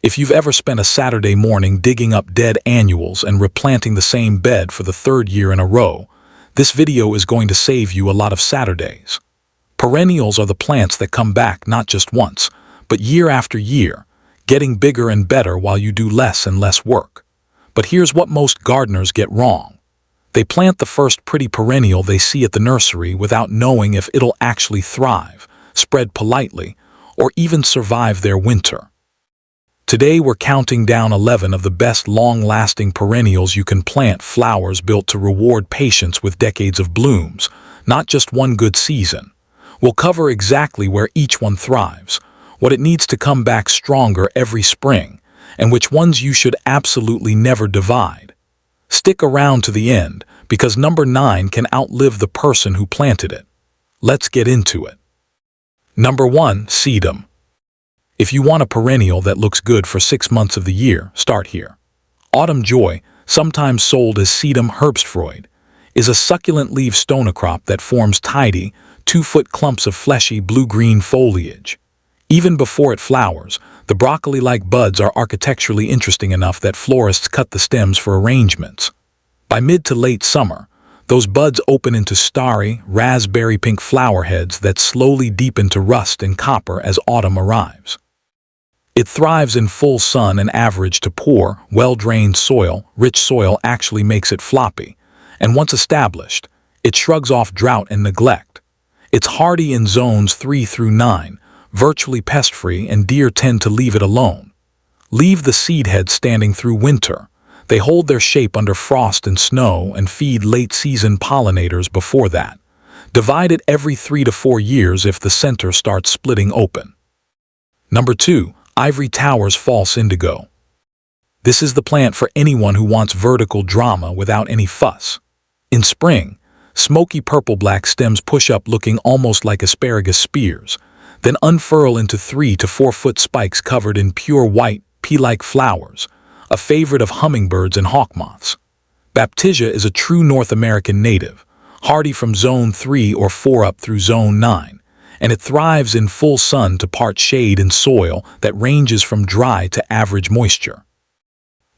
If you've ever spent a Saturday morning digging up dead annuals and replanting the same bed for the third year in a row, this video is going to save you a lot of Saturdays. Perennials are the plants that come back not just once, but year after year, getting bigger and better while you do less and less work. But here's what most gardeners get wrong. They plant the first pretty perennial they see at the nursery without knowing if it'll actually thrive, spread politely, or even survive their winter. Today we're counting down 11 of the best long-lasting perennials you can plant, flowers built to reward patience with decades of blooms, not just one good season. We'll cover exactly where each one thrives, what it needs to come back stronger every spring, and which ones you should absolutely never divide. Stick around to the end, because number 9 can outlive the person who planted it. Let's get into it. Number 1. Sedum. If you want a perennial that looks good for 6 months of the year, start here. Autumn Joy, sometimes sold as Sedum herbstfreud, is a succulent leaf stonecrop that forms tidy, 2-foot clumps of fleshy blue-green foliage. Even before it flowers, the broccoli-like buds are architecturally interesting enough that florists cut the stems for arrangements. By mid to late summer, those buds open into starry, raspberry-pink flower heads that slowly deepen to rust and copper as autumn arrives. It thrives in full sun and average to poor, well-drained soil. Rich soil actually makes it floppy, and once established, it shrugs off drought and neglect. It's hardy in zones 3 through 9, virtually pest-free, and deer tend to leave it alone. Leave the seed heads standing through winter. They hold their shape under frost and snow and feed late-season pollinators before that. Divide it every 3 to 4 years if the center starts splitting open. Number 2. Ivory Towers False Indigo. This is the plant for anyone who wants vertical drama without any fuss. In spring, smoky purple-black stems push up looking almost like asparagus spears, then unfurl into 3 to 4 foot spikes covered in pure white, pea-like flowers, a favorite of hummingbirds and hawk moths. Baptisia is a true North American native, hardy from zone 3 or 4 up through zone 9, and it thrives in full sun to part shade in soil that ranges from dry to average moisture.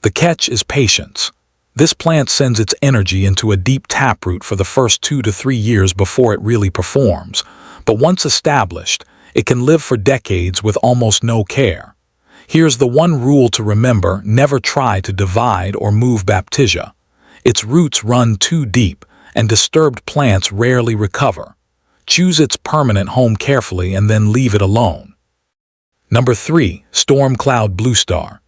The catch is patience. This plant sends its energy into a deep taproot for the first 2 to 3 years before it really performs, but once established, it can live for decades with almost no care. Here's the one rule to remember: never try to divide or move Baptisia. Its roots run too deep, and disturbed plants rarely recover. Choose its permanent home carefully and then leave it alone. Number 3. Storm Cloud Bluestar.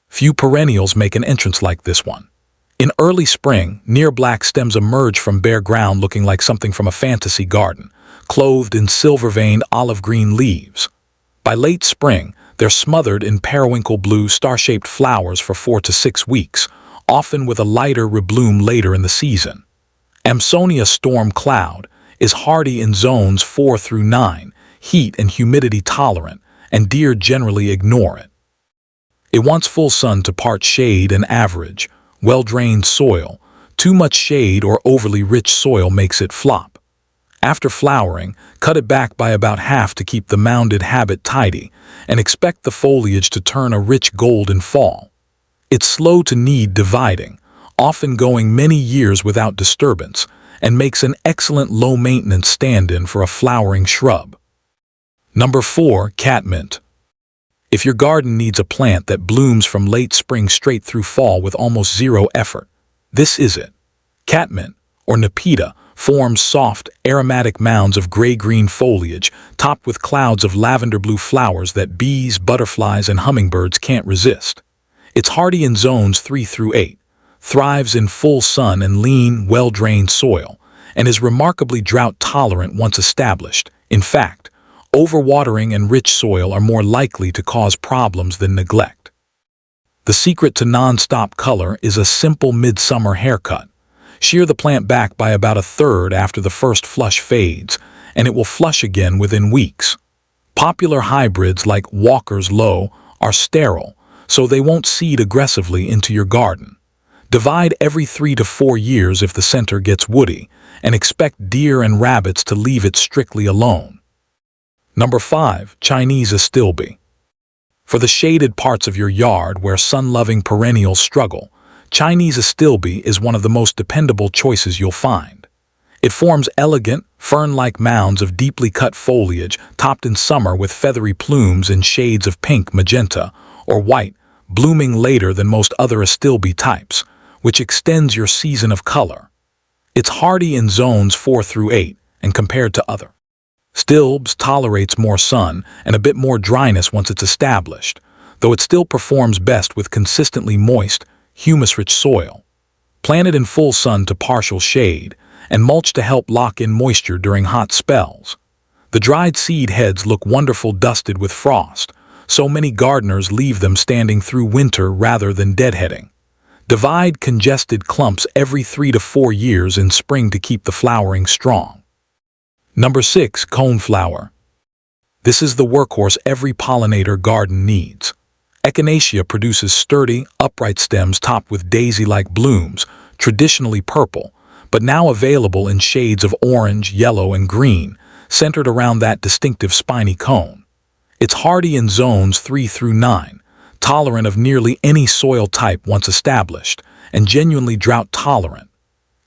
Few perennials make an entrance like this one. In early spring, near-black stems emerge from bare ground looking like something from a fantasy garden, clothed in silver-veined olive-green leaves. By late spring, they're smothered in periwinkle blue star-shaped flowers for 4 to 6 weeks, often with a lighter rebloom later in the season. Amsonia storm cloud is hardy in zones 4 through 9, heat and humidity tolerant, and deer generally ignore it. It wants full sun to part shade and average, well-drained soil. Too much shade or overly rich soil makes it flop. After flowering, cut it back by about half to keep the mounded habit tidy, and expect the foliage to turn a rich gold in fall. It's slow to need dividing, often going many years without disturbance, and makes an excellent low-maintenance stand-in for a flowering shrub. Number 4. Catmint. If your garden needs a plant that blooms from late spring straight through fall with almost zero effort, this is it. Catmint, or Nepeta, forms soft, aromatic mounds of gray-green foliage topped with clouds of lavender-blue flowers that bees, butterflies, and hummingbirds can't resist. It's hardy in zones 3 through 8, thrives in full sun and lean, well-drained soil, and is remarkably drought-tolerant once established. In fact, overwatering and rich soil are more likely to cause problems than neglect. The secret to non-stop color is a simple midsummer haircut. Shear the plant back by about 1/3 after the first flush fades, and it will flush again within weeks. Popular hybrids like Walker's Low are sterile, so they won't seed aggressively into your garden. Divide every 3 to 4 years if the center gets woody, and expect deer and rabbits to leave it strictly alone. Number 5. Chinese Astilbe. For the shaded parts of your yard where sun-loving perennials struggle, Chinese Astilbe is one of the most dependable choices you'll find. It forms elegant, fern-like mounds of deeply cut foliage topped in summer with feathery plumes in shades of pink, magenta, or white, blooming later than most other Astilbe types, which extends your season of color. It's hardy in zones 4 through 8, and compared to other Astilbes tolerates more sun and a bit more dryness once it's established, though it still performs best with consistently moist, humus-rich soil. Plant it in full sun to partial shade, and mulch to help lock in moisture during hot spells. The dried seed heads look wonderful dusted with frost, so many gardeners leave them standing through winter rather than deadheading. Divide congested clumps every 3 to 4 years in spring to keep the flowering strong. Number 6. Coneflower. This is the workhorse every pollinator garden needs. Echinacea produces sturdy, upright stems topped with daisy-like blooms, traditionally purple, but now available in shades of orange, yellow, and green, centered around that distinctive spiny cone. It's hardy in zones 3 through 9, tolerant of nearly any soil type once established, and genuinely drought-tolerant.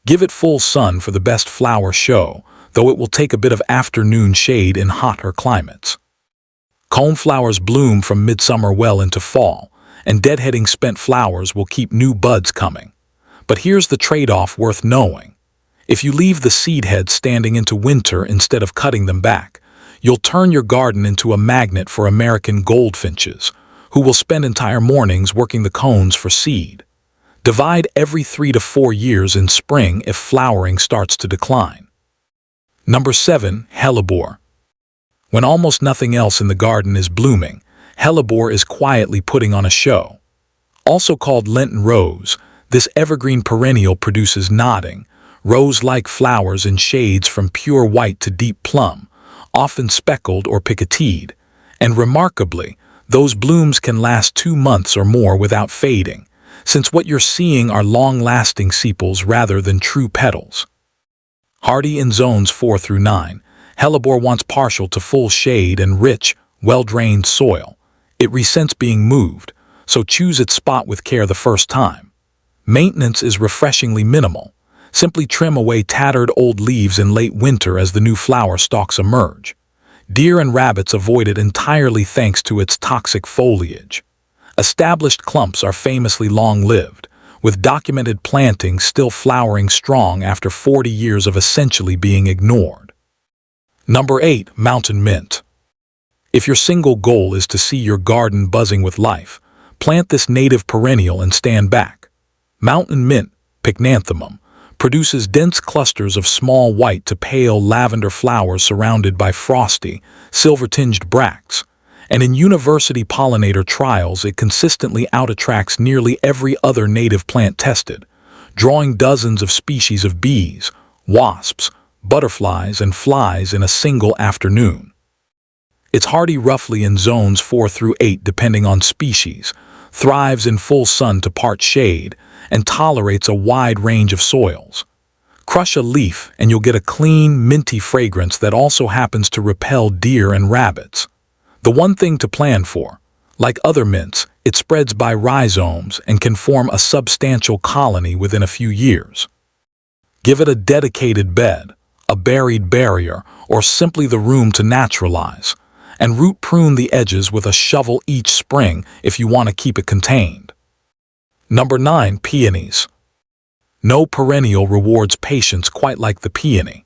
Give it full sun for the best flower show, though it will take a bit of afternoon shade in hotter climates. Coneflowers bloom from midsummer well into fall, and deadheading spent flowers will keep new buds coming. But here's the trade-off worth knowing. If you leave the seed heads standing into winter instead of cutting them back, you'll turn your garden into a magnet for American goldfinches, who will spend entire mornings working the cones for seed. Divide every 3 to 4 years in spring if flowering starts to decline. Number 7. Hellebore. When almost nothing else in the garden is blooming, Hellebore is quietly putting on a show. Also called Lenten rose, this evergreen perennial produces nodding, rose-like flowers in shades from pure white to deep plum, often speckled or picoteed, and remarkably, those blooms can last 2 months or more without fading, since what you're seeing are long-lasting sepals rather than true petals. Hardy in zones 4 through 9, Hellebore wants partial to full shade and rich, well-drained soil. It resents being moved, so choose its spot with care the first time. Maintenance is refreshingly minimal. Simply trim away tattered old leaves in late winter as the new flower stalks emerge. Deer and rabbits avoid it entirely thanks to its toxic foliage. Established clumps are famously long-lived, with documented plantings still flowering strong after 40 years of essentially being ignored. Number 8. Mountain Mint. If your single goal is to see your garden buzzing with life, plant this native perennial and stand back. Mountain Mint, Pycnanthemum, produces dense clusters of small white to pale lavender flowers surrounded by frosty, silver-tinged bracts, and in university pollinator trials it consistently out-attracts nearly every other native plant tested, drawing dozens of species of bees, wasps, butterflies, and flies in a single afternoon. It's hardy roughly in zones 4 through 8 depending on species, thrives in full sun to part shade, and tolerates a wide range of soils. Crush a leaf and you'll get a clean, minty fragrance that also happens to repel deer and rabbits. The one thing to plan for, like other mints, it spreads by rhizomes and can form a substantial colony within a few years. Give it a dedicated bed, a buried barrier, or simply the room to naturalize, and root prune the edges with a shovel each spring if you want to keep it contained. Number 9. Peonies. No perennial rewards patience quite like the peony.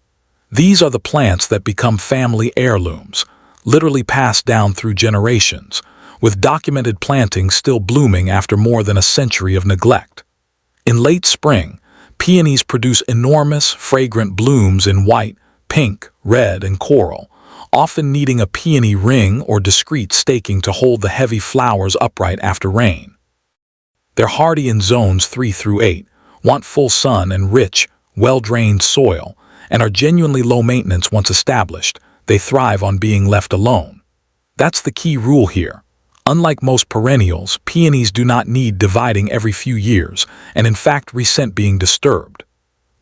These are the plants that become family heirlooms, literally passed down through generations, with documented plantings still blooming after more than a century of neglect. In late spring, peonies produce enormous, fragrant blooms in white, pink, red, and coral, often needing a peony ring or discreet staking to hold the heavy flowers upright after rain. They're hardy in zones 3 through 8, want full sun and rich, well-drained soil, and are genuinely low maintenance once established. They thrive on being left alone. That's the key rule here. Unlike most perennials, peonies do not need dividing every few years, and in fact resent being disturbed.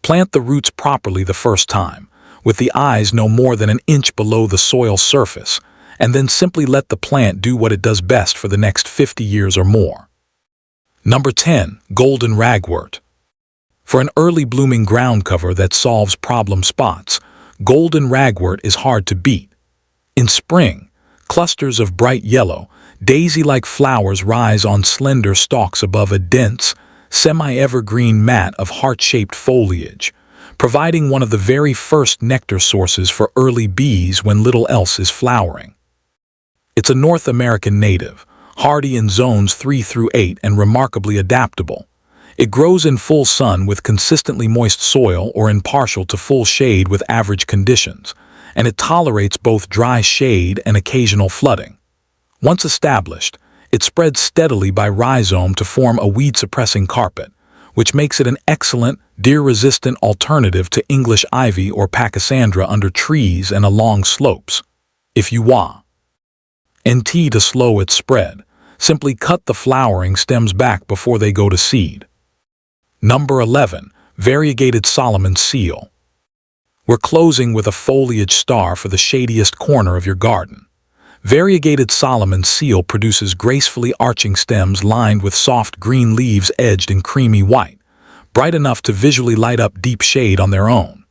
Plant the roots properly the first time, with the eyes no more than an inch below the soil surface, and then simply let the plant do what it does best for the next 50 years or more. Number 10. Golden Ragwort. For an early blooming ground cover that solves problem spots, golden ragwort is hard to beat. In spring, clusters of bright yellow, daisy-like flowers rise on slender stalks above a dense, semi-evergreen mat of heart-shaped foliage, providing one of the very first nectar sources for early bees when little else is flowering. It's a North American native, hardy in zones 3 through 8 and remarkably adaptable. It grows in full sun with consistently moist soil or in partial to full shade with average conditions, and it tolerates both dry shade and occasional flooding. Once established, it spreads steadily by rhizome to form a weed-suppressing carpet, which makes it an excellent, deer-resistant alternative to English ivy or pachysandra under trees and along slopes. If you want to slow its spread, simply cut the flowering stems back before they go to seed. Number 11. Variegated Solomon Seal. We're closing with a foliage star for the shadiest corner of your garden. Variegated Solomon Seal produces gracefully arching stems lined with soft green leaves edged in creamy white, bright enough to visually light up deep shade on their own.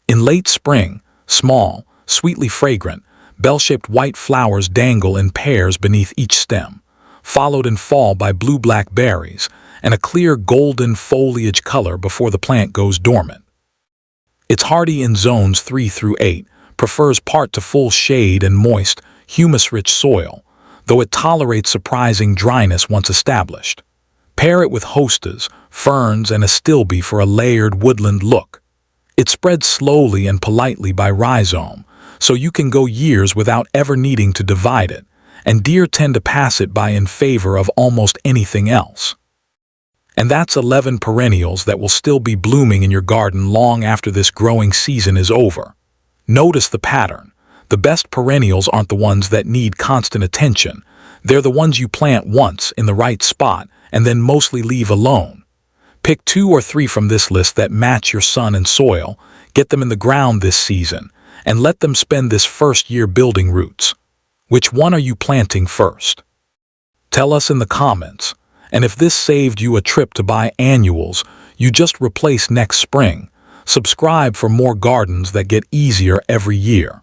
In late spring, small, sweetly fragrant, bell-shaped white flowers dangle in pairs beneath each stem, followed in fall by blue-black berries and a clear golden foliage color before the plant goes dormant. It's hardy in zones 3 through 8, prefers part to full shade and moist, humus-rich soil, though it tolerates surprising dryness once established. Pair it with hostas, ferns, and Astilbe for a layered woodland look. It spreads slowly and politely by rhizome, so you can go years without ever needing to divide it, and deer tend to pass it by in favor of almost anything else. And that's 11 perennials that will still be blooming in your garden long after this growing season is over. Notice the pattern. The best perennials aren't the ones that need constant attention. They're the ones you plant once in the right spot and then mostly leave alone. Pick 2 or 3 from this list that match your sun and soil, get them in the ground this season, and let them spend this first year building roots. Which one are you planting first? Tell us in the comments. And if this saved you a trip to buy annuals you just replace next spring, subscribe for more gardens that get easier every year.